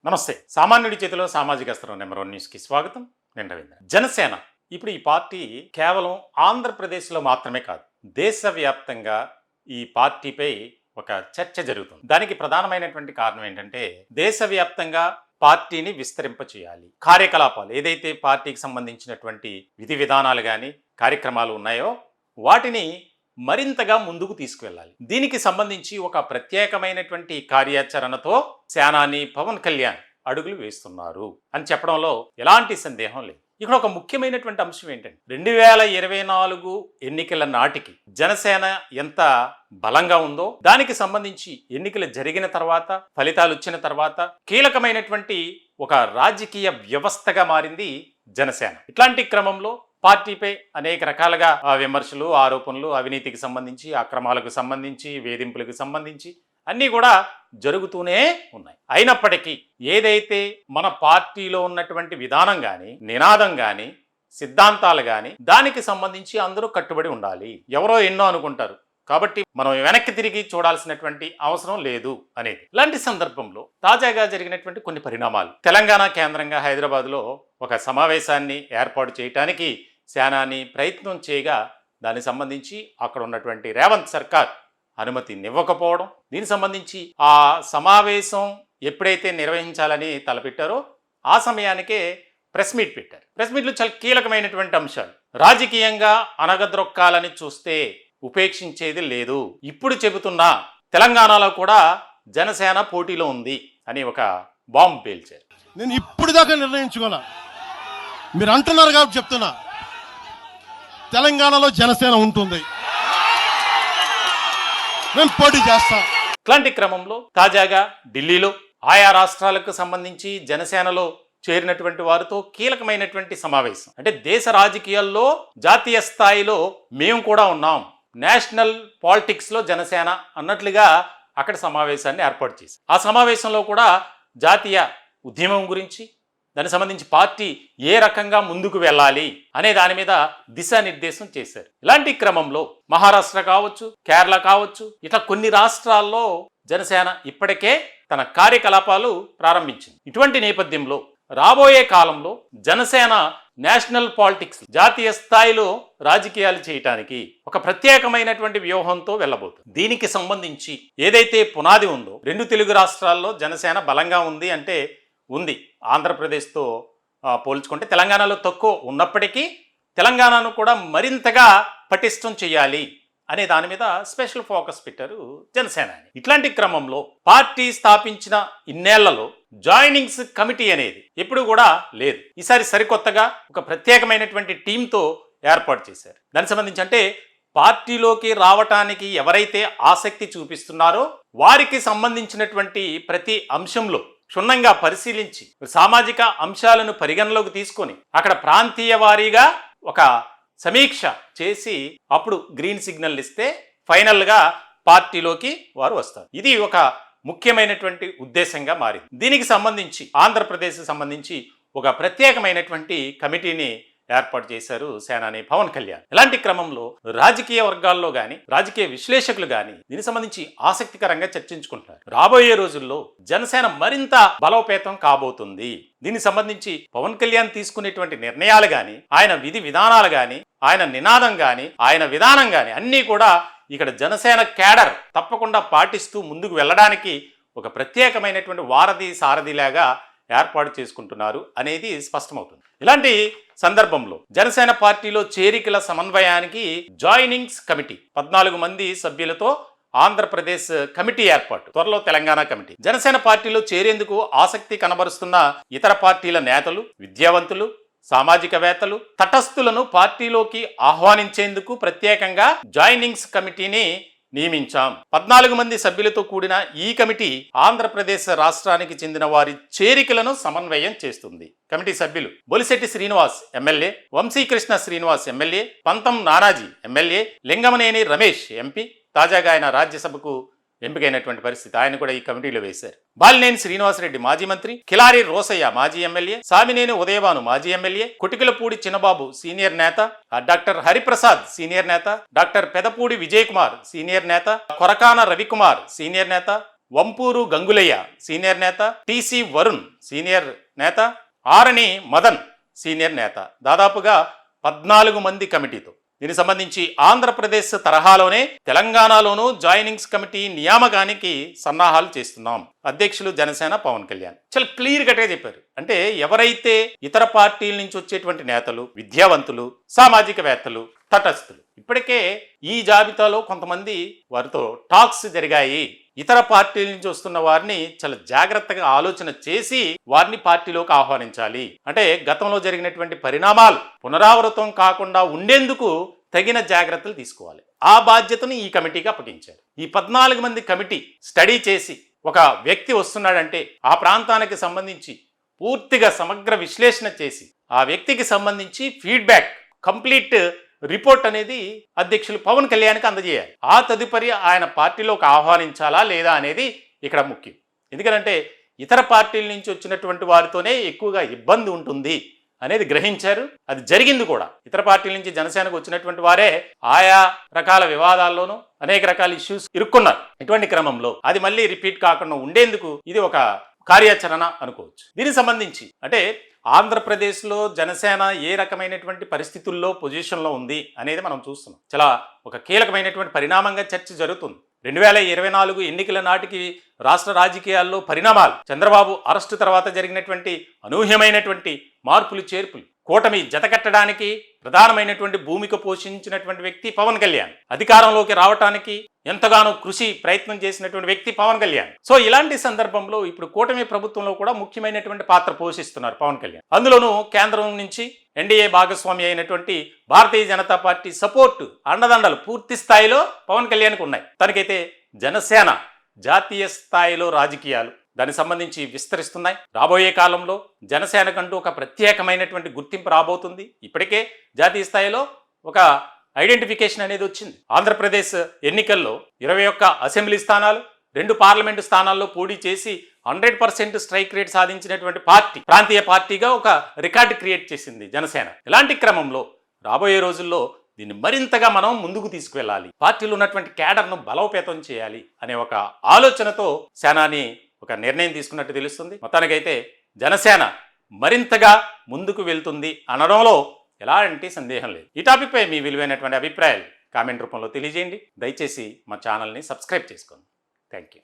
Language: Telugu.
నమస్తే. సామాన్యుడి చేతిలో సామాజిక అస్త్రం నెంబర్ 1 న్యూస్‌కి స్వాగతం. నేను రవీంద్ర. జనసేన ఇప్పుడు ఈ పార్టీ కేవలం ఆంధ్రప్రదేశ్‌లో మాత్రమే కాదు, దేశవ్యాప్తంగా ఈ పార్టీపై ఒక చర్చ జరుగుతుంది. దానికి ప్రధానమైనటువంటి కారణం ఏంటంటే, దేశవ్యాప్తంగా పార్టీని విస్తరింపచేయాలి. కార్యకలాపాలు ఏదైతే పార్టీకి సంబంధించినటువంటి విధి విధానాలు కానీ కార్యక్రమాలు ఉన్నాయో వాటిని మరింతగా ముందుకు తీసుకువెళ్ళాలి. దీనికి సంబంధించి ఒక ప్రత్యేకమైనటువంటి కార్యాచరణతో సేనాని పవన్ కళ్యాణ్ అడుగులు వేస్తున్నారు అని చెప్పడంలో ఎలాంటి సందేహం లేదు. ఇక్కడ ఒక ముఖ్యమైనటువంటి అంశం ఏంటంటే, 2024 ఎన్నికల నాటికి జనసేన ఎంత బలంగా ఉందో దానికి సంబంధించి ఎన్నికలు జరిగిన తర్వాత, ఫలితాలు వచ్చిన తర్వాత కీలకమైనటువంటి ఒక రాజకీయ వ్యవస్థగా మారింది జనసేన. ఇట్లాంటి క్రమంలో పార్టీపై అనేక రకాలుగా విమర్శలు, ఆరోపణలు, అవినీతికి సంబంధించి, అక్రమాలకు సంబంధించి, వేధింపులకు సంబంధించి అన్నీ కూడా జరుగుతూనే ఉన్నాయి. అయినప్పటికీ ఏదైతే మన పార్టీలో ఉన్నటువంటి విధానం కానీ, నినాదం కానీ, సిద్ధాంతాలు కానీ దానికి సంబంధించి అందరూ కట్టుబడి ఉండాలి. ఎవరో ఎన్నో అనుకుంటారు కాబట్టి మనం వెనక్కి తిరిగి చూడాల్సినటువంటి అవసరం లేదు అనేది. ఇలాంటి సందర్భంలో తాజాగా జరిగినటువంటి కొన్ని పరిణామాలు, తెలంగాణ కేంద్రంగా హైదరాబాద్లో ఒక సమావేశాన్ని ఏర్పాటు చేయడానికి సేనాని ప్రయత్నం చేయగా దానికి సంబంధించి అక్కడ ఉన్నటువంటి రేవంత్ సర్కార్ అనుమతినివ్వకపోవడం, దీనికి సంబంధించి ఆ సమావేశం ఎప్పుడైతే నిర్వహించాలని తలపెట్టారో ఆ సమయానికే ప్రెస్ మీట్ పెట్టారు. ప్రెస్ మీట్లో చాలా కీలకమైనటువంటి అంశాలు, రాజకీయంగా అనగద్రొక్కాలని చూస్తే ఉపేక్షించేది లేదు, ఇప్పుడు చెబుతున్నా తెలంగాణలో కూడా జనసేన పోటీలో ఉంది అని ఒక బాంబు పేల్చారు. నేను ఇప్పుడు దాకా నిర్ణయించుకోనా, మీరు అంటున్నారు కాబట్టి చెప్తున్నా, తెలంగాణలో జనసేన ఉంటుంది, మేము పోటీ చేస్తాం. ఇట్లాంటి క్రమంలో తాజాగా ఢిల్లీలో ఆయా రాష్ట్రాలకు సంబంధించి జనసేనలో చేరినటువంటి వారితో కీలకమైనటువంటి సమావేశం. అంటే దేశ రాజకీయాల్లో జాతీయ స్థాయిలో మేము కూడా ఉన్నాం, నేషనల్ పాలిటిక్స్లో జనసేన అన్నట్లుగా అక్కడ సమావేశాన్ని ఏర్పాటు చేసి, ఆ సమావేశంలో కూడా జాతీయ ఉద్యమం గురించి, దానికి సంబంధించి పార్టీ ఏ రకంగా ముందుకు వెళ్ళాలి అనే దాని మీద దిశానిర్దేశం చేశారు. ఇలాంటి క్రమంలో మహారాష్ట్ర కావచ్చు, కేరళ కావచ్చు, ఇట్లా కొన్ని రాష్ట్రాల్లో జనసేన ఇప్పటికే తన కార్యకలాపాలు ప్రారంభించింది. ఇటువంటి నేపథ్యంలో రాబోయే కాలంలో జనసేన నేషనల్ పాలిటిక్స్, జాతీయ స్థాయిలో రాజకీయాలు చేయటానికి ఒక ప్రత్యేకమైనటువంటి వ్యూహంతో వెళ్ళబోతుంది. దీనికి సంబంధించి ఏదైతే పునాది ఉందో, 2 తెలుగు రాష్ట్రాల్లో జనసేన బలంగా ఉంది అంటే ఉంది. ఆంధ్రప్రదేశ్తో పోల్చుకుంటే తెలంగాణలో తక్కువ ఉన్నప్పటికీ తెలంగాణను కూడా మరింతగా పటిష్టం చేయాలి అనే దాని మీద స్పెషల్ ఫోకస్ పెట్టారు జనసేన. ఇట్లాంటి క్రమంలో పార్టీ స్థాపించిన ఇన్నేళ్లలో జాయినింగ్స్ కమిటీ అనేది ఎప్పుడు కూడా లేదు. ఈసారి సరికొత్తగా ఒక ప్రత్యేకమైనటువంటి టీంతో ఏర్పాటు చేశారు. దానికి సంబంధించి అంటే పార్టీలోకి రావటానికి ఎవరైతే ఆసక్తి చూపిస్తున్నారో వారికి సంబంధించినటువంటి ప్రతి అంశంలో క్షుణ్ణంగా పరిశీలించి సామాజిక అంశాలను పరిగణలోకి తీసుకొని అక్కడ ప్రాంతీయ వారీగా ఒక సమీక్ష చేసి అప్పుడు గ్రీన్ సిగ్నల్ ఇస్తే ఫైనల్గా పార్టీలోకి వారు వస్తారు. ఇది ఒక ముఖ్యమైనటువంటి ఉద్దేశంగా మారింది. దీనికి సంబంధించి ఆంధ్రప్రదేశ్కి సంబంధించి ఒక ప్రత్యేకమైనటువంటి కమిటీని ఏర్పాటు చేశారు సేనాని పవన్ కళ్యాణ్. ఇలాంటి క్రమంలో రాజకీయ వర్గాల్లో కానీ, రాజకీయ విశ్లేషకులు కానీ దీనికి సంబంధించి ఆసక్తికరంగా చర్చించుకుంటున్నారు. రాబోయే రోజుల్లో జనసేన మరింత బలోపేతం కాబోతుంది. దీనికి సంబంధించి పవన్ కళ్యాణ్ తీసుకునేటువంటి నిర్ణయాలు కానీ, ఆయన విధి విధానాలు కానీ, ఆయన నినాదం కానీ, ఆయన విధానం కానీ అన్నీ కూడా ఇక్కడ జనసేన క్యాడర్ తప్పకుండా పాటిస్తూ ముందుకు వెళ్ళడానికి ఒక ప్రత్యేకమైనటువంటి వారధి సారథిలాగా ఏర్పాటు చేసుకుంటున్నారు అనేది స్పష్టమవుతుంది. ఇలాంటి సందర్భంలో జనసేన పార్టీలో చేరికల సమన్వయానికి జాయినింగ్స్ కమిటీ 14 మంది సభ్యులతో ఆంధ్రప్రదేశ్ కమిటీ ఏర్పాటు, త్వరలో తెలంగాణ కమిటీ. జనసేన పార్టీలో చేరేందుకు ఆసక్తి కనబరుస్తున్న ఇతర పార్టీల నేతలు, విద్యావంతులు, సామాజికవేత్తలు, తటస్థులను పార్టీలోకి ఆహ్వానించేందుకు ప్రత్యేకంగా జాయినింగ్స్ కమిటీని నియమించాం. 14 మంది సభ్యులతో కూడిన ఈ కమిటీ ఆంధ్రప్రదేశ్ రాష్ట్రానికి చెందిన వారి చేరికలను సమన్వయం చేస్తుంది. కమిటీ సభ్యులు బొలిశెట్టి శ్రీనివాస్ ఎమ్మెల్యే, వంశీకృష్ణ శ్రీనివాస్ ఎమ్మెల్యే, పంతం నానాజీ ఎమ్మెల్యే, లింగమనేని రమేష్ ఎంపీ, తాజాగా ఆయన రాజ్యసభకు ఎంపికైనటువంటి పరిస్థితి, ఆయన కూడా ఈ కమిటీలో వేశారు. బాలినేని శ్రీనివాసరెడ్డి మాజీ మంత్రి, కిలారి రోసయ్య మాజీ ఎమ్మెల్యే, సామినేని ఉదయభాను మాజీ ఎమ్మెల్యే, కుటికలపూడి చిన్నబాబు సీనియర్ నేత, డాక్టర్ హరిప్రసాద్ సీనియర్ నేత, డాక్టర్ పెదపూడి విజయ్ కుమార్ సీనియర్ నేత, కొరకాన రవికుమార్ సీనియర్ నేత, వంపూరు గంగులయ్య సీనియర్ నేత, టిసి వరుణ్ సీనియర్ నేత, ఆరణి మదన్ సీనియర్ నేత. దాదాపుగా 14 మంది కమిటీతో దీనికి సంబంధించి ఆంధ్రప్రదేశ్ తరహాలోనే తెలంగాణలోనూ జాయినింగ్స్ కమిటీ నియామకానికి సన్నాహాలు చేస్తున్నాం. అధ్యక్షులు జనసేన పవన్ కళ్యాణ్ చాలా క్లియర్ కట్గా చెప్పారు. అంటే ఎవరైతే ఇతర పార్టీల నుంచి వచ్చేటువంటి నేతలు, విద్యావంతులు, సామాజికవేత్తలు, తటస్థులు, ఇప్పటికే ఈ జాబితాలో కొంతమంది వారితో టాక్స్ జరిగాయి. ఇతర పార్టీల నుంచి వస్తున్న వారిని చాలా జాగ్రత్తగా ఆలోచన చేసి వారిని పార్టీలోకి ఆహ్వానించాలి. అంటే గతంలో జరిగినటువంటి పరిణామాలు పునరావృతం కాకుండా ఉండేందుకు తగిన జాగ్రత్తలు తీసుకోవాలి. ఆ బాధ్యతను ఈ కమిటీకి అప్పగించారు. ఈ 14 మంది కమిటీ స్టడీ చేసి ఒక వ్యక్తి వస్తున్నాడంటే ఆ ప్రాంతానికి సంబంధించి పూర్తిగా సమగ్ర విశ్లేషణ చేసి ఆ వ్యక్తికి సంబంధించి ఫీడ్బ్యాక్, కంప్లీట్ రిపోర్ట్ అనేది అధ్యక్షులు పవన్ కళ్యాణ్కి అందజేయాలి. ఆ తదుపరి ఆయన పార్టీలోకి ఆహ్వానించాలా లేదా అనేది ఇక్కడ ముఖ్యం. ఎందుకంటే ఇతర పార్టీల నుంచి వచ్చినటువంటి వారితోనే ఎక్కువగా ఇబ్బంది ఉంటుంది అనేది గ్రహించారు. అది జరిగింది కూడా. ఇతర పార్టీల నుంచి జనసేనకు వచ్చినటువంటి వారే ఆయా రకాల వివాదాల్లోనూ అనేక రకాల ఇష్యూస్ ఇరుక్కున్నారు. ఇటువంటి క్రమంలో అది మళ్ళీ రిపీట్ కాకుండా ఉండేందుకు ఇది ఒక కార్యాచరణ అనుకోవచ్చు. దీనికి సంబంధించి అంటే ఆంధ్రప్రదేశ్లో జనసేన ఏ రకమైనటువంటి పరిస్థితుల్లో పొజిషన్లో ఉంది అనేది మనం చూస్తున్నాం. చాలా ఒక కీలకమైనటువంటి పరిణామంగా చర్చ జరుగుతుంది. 2024 ఎన్నికల నాటికి రాష్ట్ర రాజకీయాల్లో పరిణామాలు, చంద్రబాబు అరెస్టు తర్వాత జరిగినటువంటి అనూహ్యమైనటువంటి మార్పులు చేర్పులు, కూటమి జతకట్టడానికి ప్రధానమైనటువంటి భూమిక పోషించినటువంటి వ్యక్తి పవన్ కళ్యాణ్, అధికారంలోకి రావటానికి ఎంతగానో ప్రయత్నం చేసినటువంటి వ్యక్తి పవన్ కళ్యాణ్. సో ఇలాంటి సందర్భంలో ఇప్పుడు కూటమి ప్రభుత్వంలో కూడా ముఖ్యమైనటువంటి పాత్ర పోషిస్తున్నారు పవన్ కళ్యాణ్. అందులోనూ కేంద్రం నుంచి ఎన్డీఏ భాగస్వామి అయినటువంటి భారతీయ జనతా పార్టీ సపోర్టు, అండదండలు పూర్తి స్థాయిలో పవన్ కళ్యాణ్కి ఉన్నాయి. తనకైతే జనసేన జాతీయ స్థాయిలో రాజకీయాలు దానికి సంబంధించి విస్తరిస్తున్నాయి. రాబోయే కాలంలో జనసేనకంటూ ఒక ప్రత్యేకమైనటువంటి గుర్తింపు రాబోతుంది. ఇప్పటికే జాతీయ స్థాయిలో ఒక ఐడెంటిఫికేషన్ అనేది వచ్చింది. ఆంధ్రప్రదేశ్ ఎన్నికల్లో 21 అసెంబ్లీ స్థానాలు, 2 పార్లమెంటు స్థానాల్లో పోటీ చేసి 100% స్ట్రైక్ రేట్ సాధించినటువంటి పార్టీ, ప్రాంతీయ పార్టీగా ఒక రికార్డు క్రియేట్ చేసింది జనసేన. ఇలాంటి క్రమంలో రాబోయే రోజుల్లో దీన్ని మరింతగా మనం ముందుకు తీసుకువెళ్ళాలి, పార్టీలో ఉన్నటువంటి క్యాడర్ను బలోపేతం చేయాలి అనే ఒక ఆలోచనతో సేనాని ఒక నిర్ణయం తీసుకున్నట్టు తెలుస్తుంది. మొత్తానికైతే జనసేన మరింతగా ముందుకు వెళ్తుంది అనడంలో ఎలాంటి సందేహం లేదు. ఈ టాపిక్ పై మీ విలువైనటువంటి అభిప్రాయాలు కామెంట్ రూపంలో తెలియజేయండి. దయచేసి మా ఛానల్ని సబ్స్క్రైబ్ చేసుకోండి. Thank you.